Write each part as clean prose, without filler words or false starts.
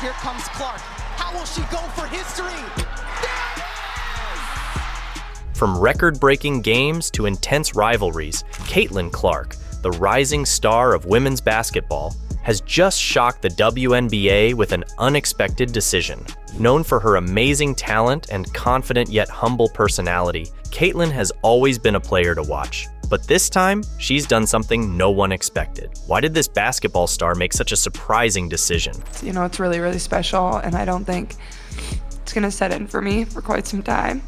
Here comes Clark. How will she go for history? From record-breaking games to intense rivalries, Caitlin Clark, the rising star of women's basketball, has just shocked the WNBA with an unexpected decision. Known for her amazing talent and confident yet humble personality, Caitlin has always been a player to watch. But this time, she's done something no one expected. Why did this basketball star make such a surprising decision? You know, it's really, really special, and I don't think it's gonna set in for me for quite some time.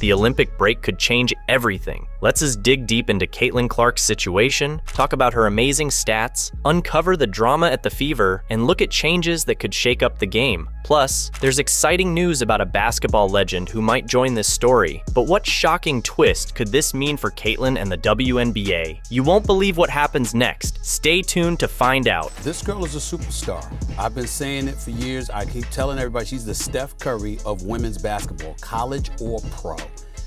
The Olympic break could change everything. Let's us dig deep into Caitlin Clark's situation, talk about her amazing stats, uncover the drama at the Fever, and look at changes that could shake up the game. Plus, there's exciting news about a basketball legend who might join this story. But what shocking twist could this mean for Caitlin and the WNBA? You won't believe what happens next. Stay tuned to find out. This girl is a superstar. I've been saying it for years. I keep telling everybody she's the Steph Curry of women's basketball, college or pro.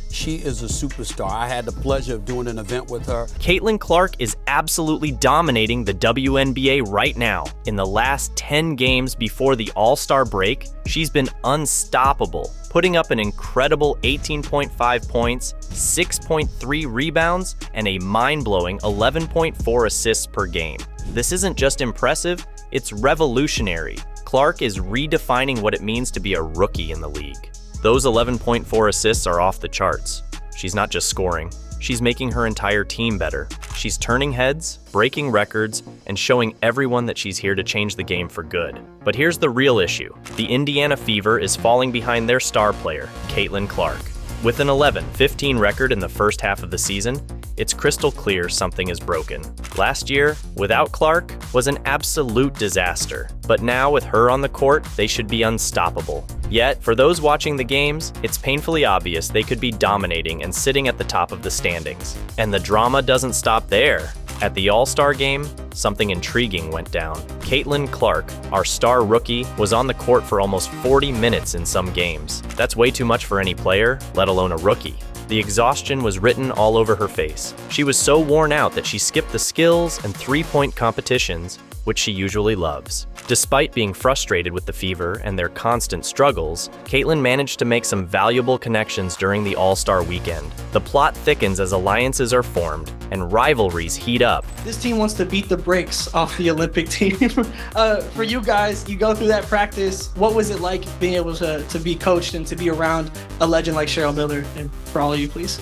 She is a superstar. I had the pleasure of doing an event with her. Caitlin Clark is absolutely dominating the WNBA right now. In the last 10 games before the All-Star break, she's been unstoppable, putting up an incredible 18.5 points, 6.3 rebounds, and a mind-blowing 11.4 assists per game. This isn't just impressive, it's revolutionary. Clark is redefining what it means to be a rookie in the league. Those 11.4 assists are off the charts. She's not just scoring, she's making her entire team better. She's turning heads, breaking records, and showing everyone that she's here to change the game for good. But here's the real issue. The Indiana Fever is falling behind their star player, Caitlin Clark. With an 11-15 record in the first half of the season, it's crystal clear something is broken. Last year, without Clark, was an absolute disaster. But now with her on the court, they should be unstoppable. Yet, for those watching the games, it's painfully obvious they could be dominating and sitting at the top of the standings. And the drama doesn't stop there. At the All-Star game, something intriguing went down. Caitlin Clark, our star rookie, was on the court for almost 40 minutes in some games. That's way too much for any player, let alone a rookie. The exhaustion was written all over her face. She was so worn out that she skipped the skills and three-point competitions, which she usually loves. Despite being frustrated with the Fever and their constant struggles, Caitlin managed to make some valuable connections during the All-Star weekend. The plot thickens as alliances are formed and rivalries heat up. This team wants to beat the brakes off the Olympic team. For you guys, you go through that practice. What was it like being able to be coached and to be around a legend like Cheryl Miller? And for all of you, please.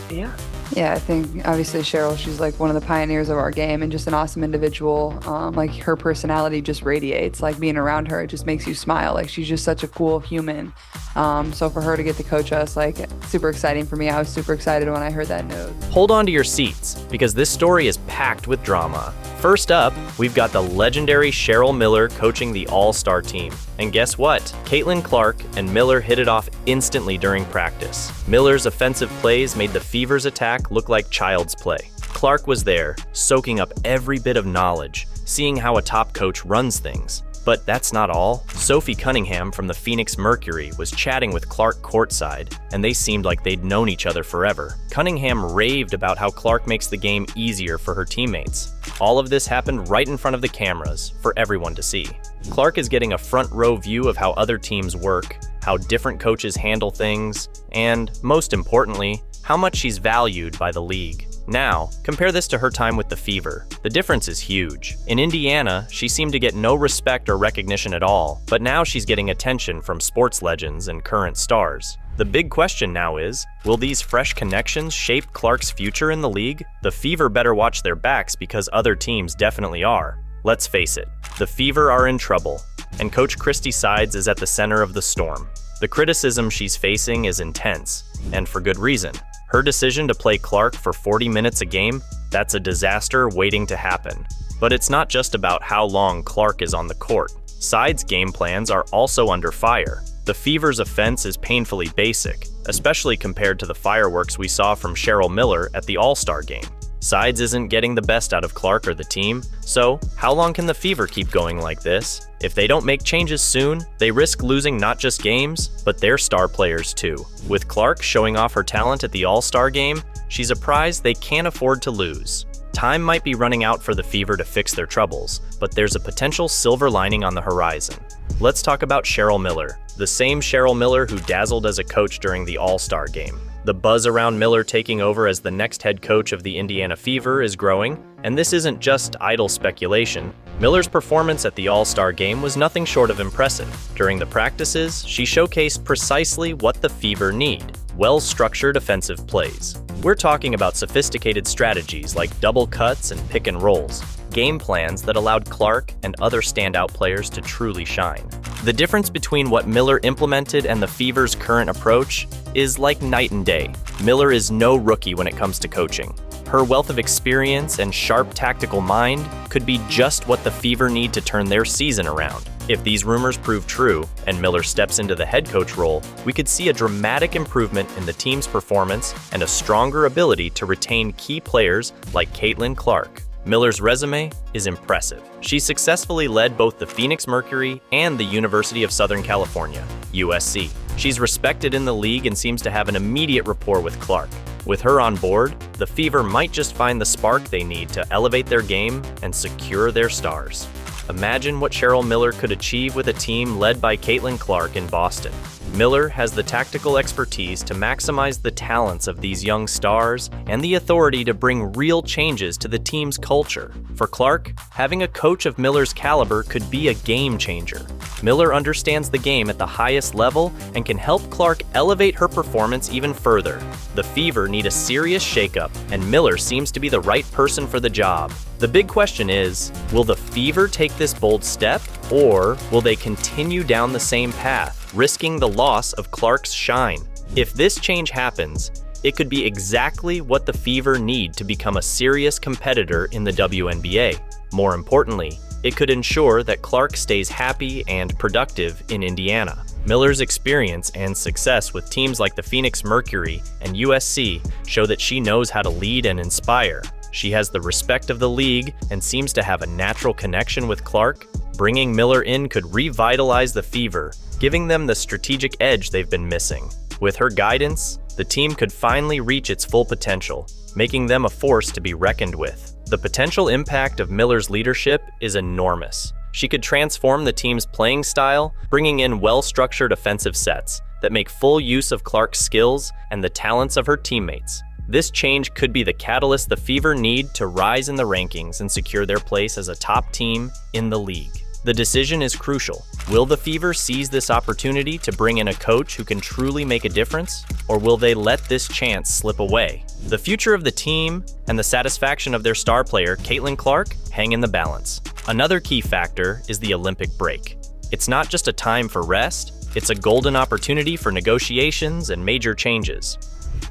Yeah, I think obviously Cheryl, she's like one of the pioneers of our game and just an awesome individual. Like her personality just radiates. Like being around her, it just makes you smile. Like she's just such a cool human. So for her to get to coach us, like super exciting for me. I was super excited when I heard that news. Hold on to your seats, because this story is packed with drama. First up, we've got the legendary Cheryl Miller coaching the All-Star team. And guess what? Caitlin Clark and Miller hit it off instantly during practice. Miller's offensive plays made the Fever's attack look like child's play. Clark was there, soaking up every bit of knowledge, seeing how a top coach runs things. But that's not all. Sophie Cunningham from the Phoenix Mercury was chatting with Clark courtside, and they seemed like they'd known each other forever. Cunningham raved about how Clark makes the game easier for her teammates. All of this happened right in front of the cameras for everyone to see. Clark is getting a front row view of how other teams work, how different coaches handle things, and, most importantly, how much she's valued by the league. Now, compare this to her time with the Fever. The difference is huge. In Indiana, she seemed to get no respect or recognition at all, but now she's getting attention from sports legends and current stars. The big question now is, will these fresh connections shape Clark's future in the league? The Fever better watch their backs because other teams definitely are. Let's face it, the Fever are in trouble, and Coach Christy Sides is at the center of the storm. The criticism she's facing is intense, and for good reason. Her decision to play Clark for 40 minutes a game, that's a disaster waiting to happen. But it's not just about how long Clark is on the court. Sides' game plans are also under fire. The Fever's offense is painfully basic, especially compared to the fireworks we saw from Cheryl Miller at the All-Star game. Sides isn't getting the best out of Clark or the team, so how long can the Fever keep going like this? If they don't make changes soon, they risk losing not just games, but their star players too. With Clark showing off her talent at the All-Star game, she's a prize they can't afford to lose. Time might be running out for the Fever to fix their troubles, but there's a potential silver lining on the horizon. Let's talk about Cheryl Miller, the same Cheryl Miller who dazzled as a coach during the All-Star game. The buzz around Miller taking over as the next head coach of the Indiana Fever is growing, and this isn't just idle speculation. Miller's performance at the All-Star game was nothing short of impressive. During the practices, she showcased precisely what the Fever need: well-structured offensive plays. We're talking about sophisticated strategies like double cuts and pick and rolls, game plans that allowed Clark and other standout players to truly shine. The difference between what Miller implemented and the Fever's current approach is like night and day. Miller is no rookie when it comes to coaching. Her wealth of experience and sharp tactical mind could be just what the Fever need to turn their season around. If these rumors prove true, and Miller steps into the head coach role, we could see a dramatic improvement in the team's performance and a stronger ability to retain key players like Caitlin Clark. Miller's resume is impressive. She successfully led both the Phoenix Mercury and the University of Southern California, USC. She's respected in the league and seems to have an immediate rapport with Clark. With her on board, the Fever might just find the spark they need to elevate their game and secure their stars. Imagine what Cheryl Miller could achieve with a team led by Caitlin Clark in Boston. Miller has the tactical expertise to maximize the talents of these young stars and the authority to bring real changes to the team's culture. For Clark, having a coach of Miller's caliber could be a game changer. Miller understands the game at the highest level and can help Clark elevate her performance even further. The Fever need a serious shakeup, and Miller seems to be the right person for the job. The big question is, will the Fever take this bold step, or will they continue down the same path, risking the loss of Clark's shine? If this change happens, it could be exactly what the Fever need to become a serious competitor in the WNBA. More importantly, it could ensure that Clark stays happy and productive in Indiana. Miller's experience and success with teams like the Phoenix Mercury and USC show that she knows how to lead and inspire. She has the respect of the league and seems to have a natural connection with Clark. Bringing Miller in could revitalize the Fever, giving them the strategic edge they've been missing. With her guidance, the team could finally reach its full potential, making them a force to be reckoned with. The potential impact of Miller's leadership is enormous. She could transform the team's playing style, bringing in well-structured offensive sets that make full use of Clark's skills and the talents of her teammates. This change could be the catalyst the Fever need to rise in the rankings and secure their place as a top team in the league. The decision is crucial. Will the Fever seize this opportunity to bring in a coach who can truly make a difference, or will they let this chance slip away? The future of the team and the satisfaction of their star player, Caitlin Clark, hang in the balance. Another key factor is the Olympic break. It's not just a time for rest, it's a golden opportunity for negotiations and major changes.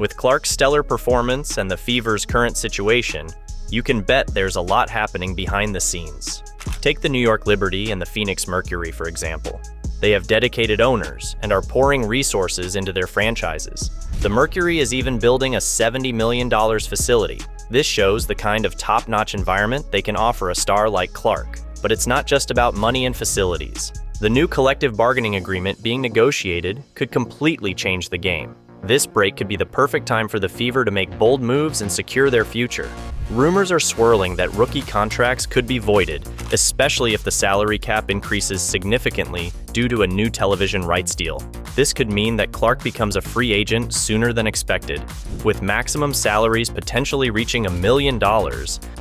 With Clark's stellar performance and the Fever's current situation, you can bet there's a lot happening behind the scenes. Take the New York Liberty and the Phoenix Mercury, for example. They have dedicated owners and are pouring resources into their franchises. The Mercury is even building a $70 million facility. This shows the kind of top-notch environment they can offer a star like Clark. But it's not just about money and facilities. The new collective bargaining agreement being negotiated could completely change the game. This break could be the perfect time for the Fever to make bold moves and secure their future. Rumors are swirling that rookie contracts could be voided, especially if the salary cap increases significantly due to a new television rights deal. This could mean that Clark becomes a free agent sooner than expected. With maximum salaries potentially reaching $1 million,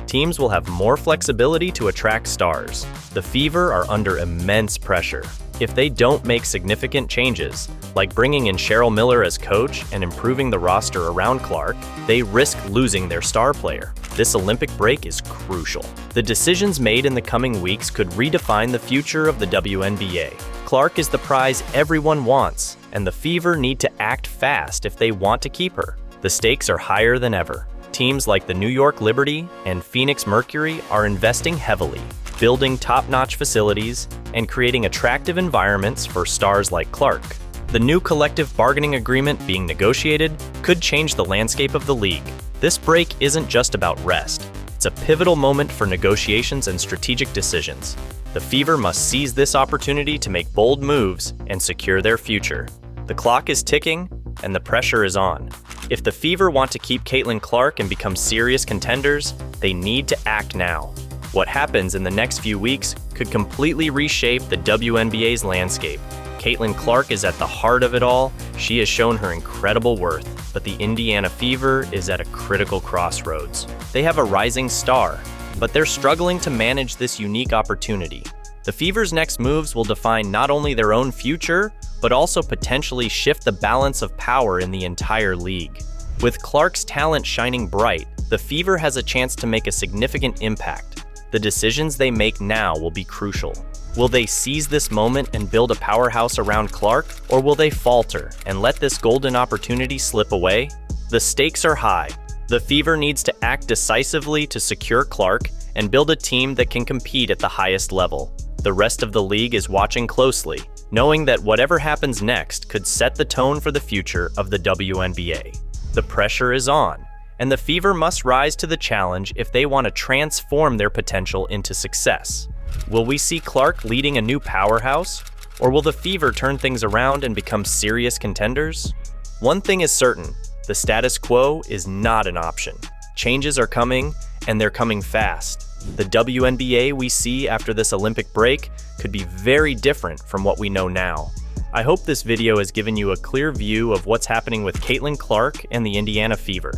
teams will have more flexibility to attract stars. The Fever are under immense pressure. If they don't make significant changes, like bringing in Cheryl Miller as coach and improving the roster around Clark, they risk losing their star player. This Olympic break is crucial. The decisions made in the coming weeks could redefine the future of the WNBA. Clark is the prize everyone wants, and the Fever need to act fast if they want to keep her. The stakes are higher than ever. Teams like the New York Liberty and Phoenix Mercury are investing heavily, building top-notch facilities and creating attractive environments for stars like Clark. The new collective bargaining agreement being negotiated could change the landscape of the league. This break isn't just about rest. It's a pivotal moment for negotiations and strategic decisions. The Fever must seize this opportunity to make bold moves and secure their future. The clock is ticking and the pressure is on. If the Fever want to keep Caitlin Clark and become serious contenders, they need to act now. What happens in the next few weeks could completely reshape the WNBA's landscape. Caitlin Clark is at the heart of it all. She has shown her incredible worth, but the Indiana Fever is at a critical crossroads. They have a rising star, but they're struggling to manage this unique opportunity. The Fever's next moves will define not only their own future, but also potentially shift the balance of power in the entire league. With Clark's talent shining bright, the Fever has a chance to make a significant impact. The decisions they make now will be crucial. Will they seize this moment and build a powerhouse around Clark, or will they falter and let this golden opportunity slip away? The stakes are high. The Fever needs to act decisively to secure Clark and build a team that can compete at the highest level. The rest of the league is watching closely, knowing that whatever happens next could set the tone for the future of the WNBA. The pressure is on, and the Fever must rise to the challenge if they want to transform their potential into success. Will we see Clark leading a new powerhouse, or will the Fever turn things around and become serious contenders? One thing is certain, the status quo is not an option. Changes are coming, and they're coming fast. The WNBA we see after this Olympic break could be very different from what we know now. I hope this video has given you a clear view of what's happening with Caitlin Clark and the Indiana Fever.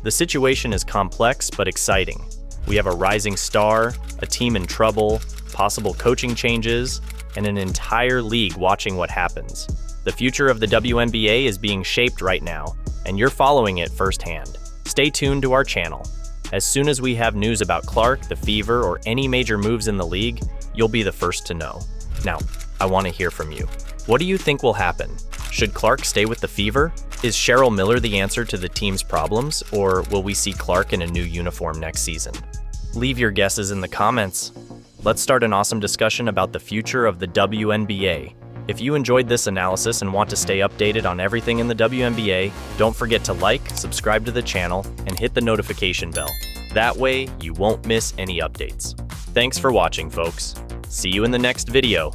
The situation is complex but exciting. We have a rising star, a team in trouble, possible coaching changes, and an entire league watching what happens. The future of the WNBA is being shaped right now, and you're following it firsthand. Stay tuned to our channel. As soon as we have news about Clark, the Fever, or any major moves in the league, you'll be the first to know. Now, I want to hear from you. What do you think will happen? Should Clark stay with the Fever? Is Cheryl Miller the answer to the team's problems, or will we see Clark in a new uniform next season? Leave your guesses in the comments. Let's start an awesome discussion about the future of the WNBA. If you enjoyed this analysis and want to stay updated on everything in the WNBA, don't forget to like, subscribe to the channel, and hit the notification bell. That way, you won't miss any updates. Thanks for watching, folks. See you in the next video.